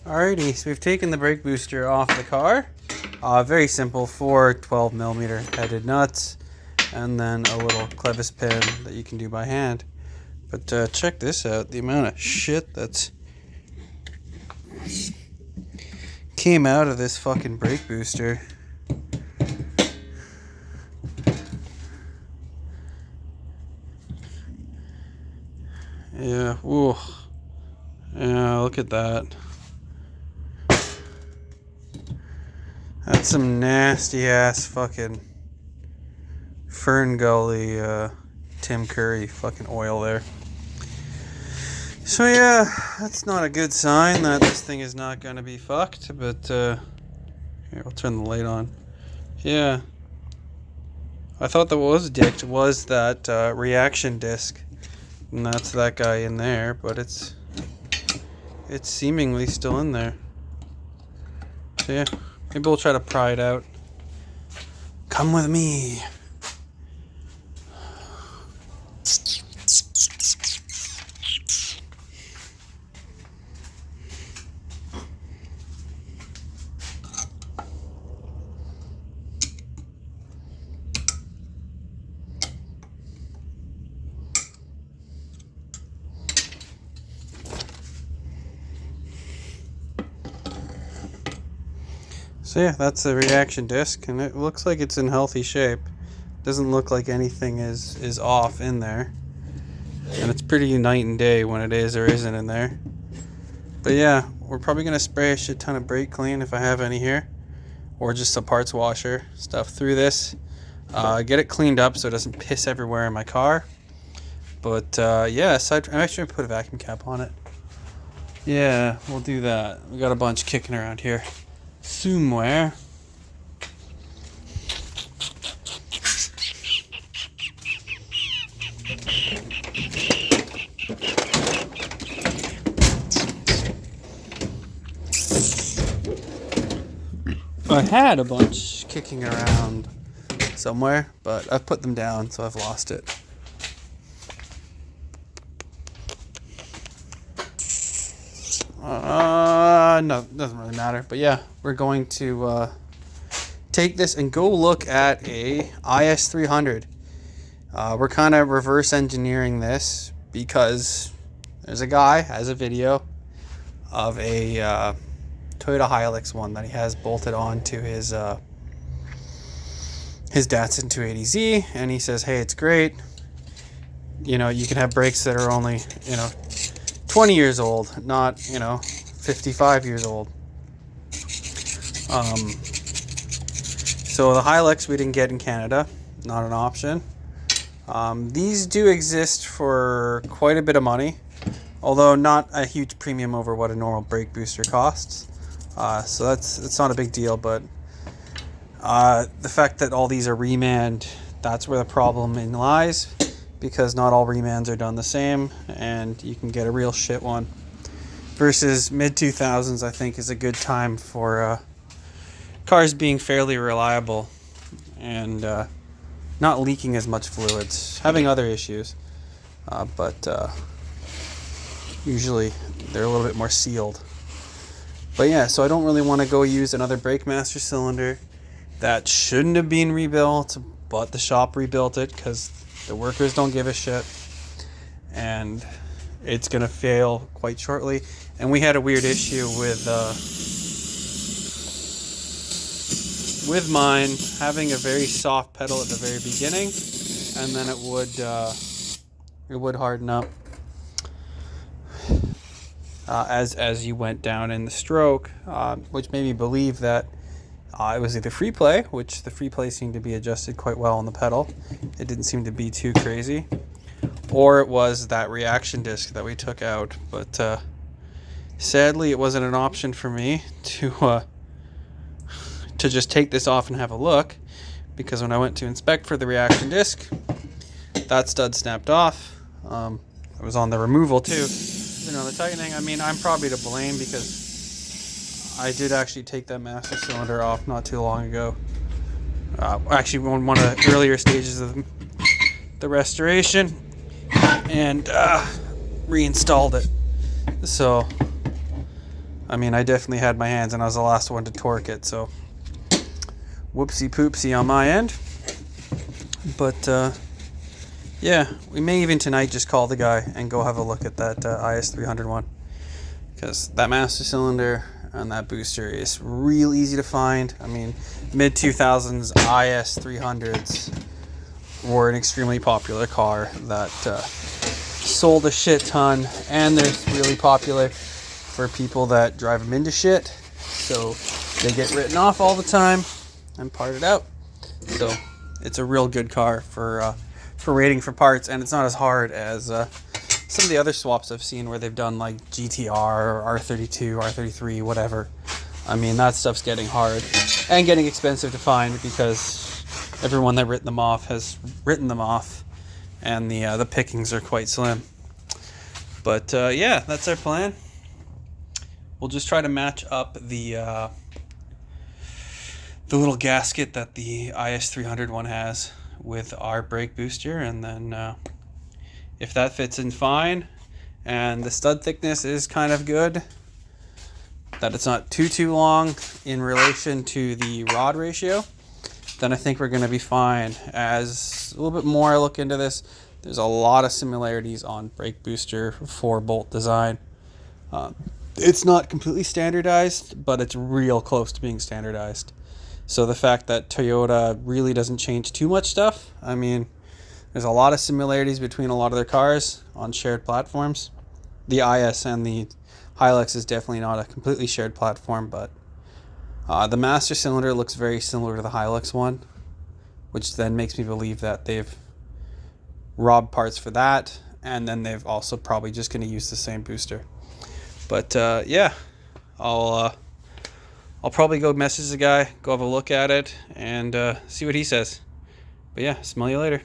Alrighty, so we've taken the brake booster off the car. Very simple, 4 12mm headed nuts, and then a little clevis pin that you can do by hand. But check this out, the amount of shit that's came out of this fucking brake booster. Yeah, ooh. Yeah, look at that. That's some nasty ass fucking Fern Gully Tim Curry fucking oil there. So yeah, that's not a good sign that this thing is not going to be fucked, but here, I'll turn the light on. Yeah. I thought that what was dicked was that reaction disc, and that's that guy in there, but it's seemingly still in there. So yeah, maybe we'll try to pry it out. Come with me. So yeah, that's the reaction disc, and it looks like it's in healthy shape. Doesn't look like anything is off in there, and it's pretty night and day when it is or isn't in there. But yeah, we're probably gonna spray a shit ton of brake clean if I have any here, or just some parts washer stuff through this. Get it cleaned up so it doesn't piss everywhere in my car. But yeah, I'm actually gonna put a vacuum cap on it. Yeah, we'll do that. We got a bunch kicking around here somewhere. I had a bunch kicking around somewhere, but I've put them down, so I've lost it. No, doesn't really matter. But yeah, we're going to take this and go look at a IS300. We're kind of reverse engineering this because there's a guy has a video of a Toyota Hilux one that he has bolted on to his Datsun 280Z, and he says, hey, it's great. You know, you can have brakes that are only, 20 years old, not, 55 years old. So the Hilux we didn't get in Canada, not an option. These do exist for quite a bit of money, although not a huge premium over what a normal brake booster costs. So that's not a big deal, but the fact that all these are remanned, that's where the problem lies, because not all remands are done the same, and you can get a real shit one. Versus mid-2000s, I think, is a good time for cars being fairly reliable and not leaking as much fluids, having other issues, but usually they're a little bit more sealed. But yeah, so I don't really want to go use another brake master cylinder that shouldn't have been rebuilt, but the shop rebuilt it because the workers don't give a shit, and it's gonna fail quite shortly. And we had a weird issue with mine having a very soft pedal at the very beginning, and then it would harden up as you went down in the stroke, which made me believe that it was either free play, which the free play seemed to be adjusted quite well on the pedal. It didn't seem to be too crazy. Or it was that reaction disc that we took out. But sadly, it wasn't an option for me to just take this off and have a look, because when I went to inspect for the reaction disc, that stud snapped off. It was on the removal too. The tightening, I mean, I'm probably to blame because I did actually take that master cylinder off not too long ago. Actually, on one of the earlier stages of the restoration, and reinstalled it. So I mean, I definitely had my hands and I was the last one to torque it, so whoopsie poopsie on my end. But yeah, we may even tonight just call the guy and go have a look at that IS300 one, because that master cylinder and that booster is real easy to find. I mean, mid 2000s IS300s were an extremely popular car that sold a shit ton, and they're really popular for people that drive them into shit, so they get written off all the time and parted out. So it's a real good car for rating for parts, and it's not as hard as some of the other swaps I've seen where they've done like GTR or R32, R33, whatever. I mean, that stuff's getting hard and getting expensive to find because everyone that written them off has written them off, and the pickings are quite slim. But yeah, that's our plan. We'll just try to match up the little gasket that the IS300 one has with our brake booster, and then if that fits in fine and the stud thickness is kind of good, that it's not too long in relation to the rod ratio, then I think we're going to be fine. As a little bit more I look into this, there's a lot of similarities on brake booster 4-bolt design. It's not completely standardized, but it's real close to being standardized. So the fact that Toyota really doesn't change too much stuff, I mean, there's a lot of similarities between a lot of their cars on shared platforms. The IS and the Hilux is definitely not a completely shared platform, but the master cylinder looks very similar to the Hilux one, which then makes me believe that they've robbed parts for that, and then they've also probably just going to use the same booster. But yeah, I'll probably go message the guy, go have a look at it, and see what he says. But yeah, smell you later.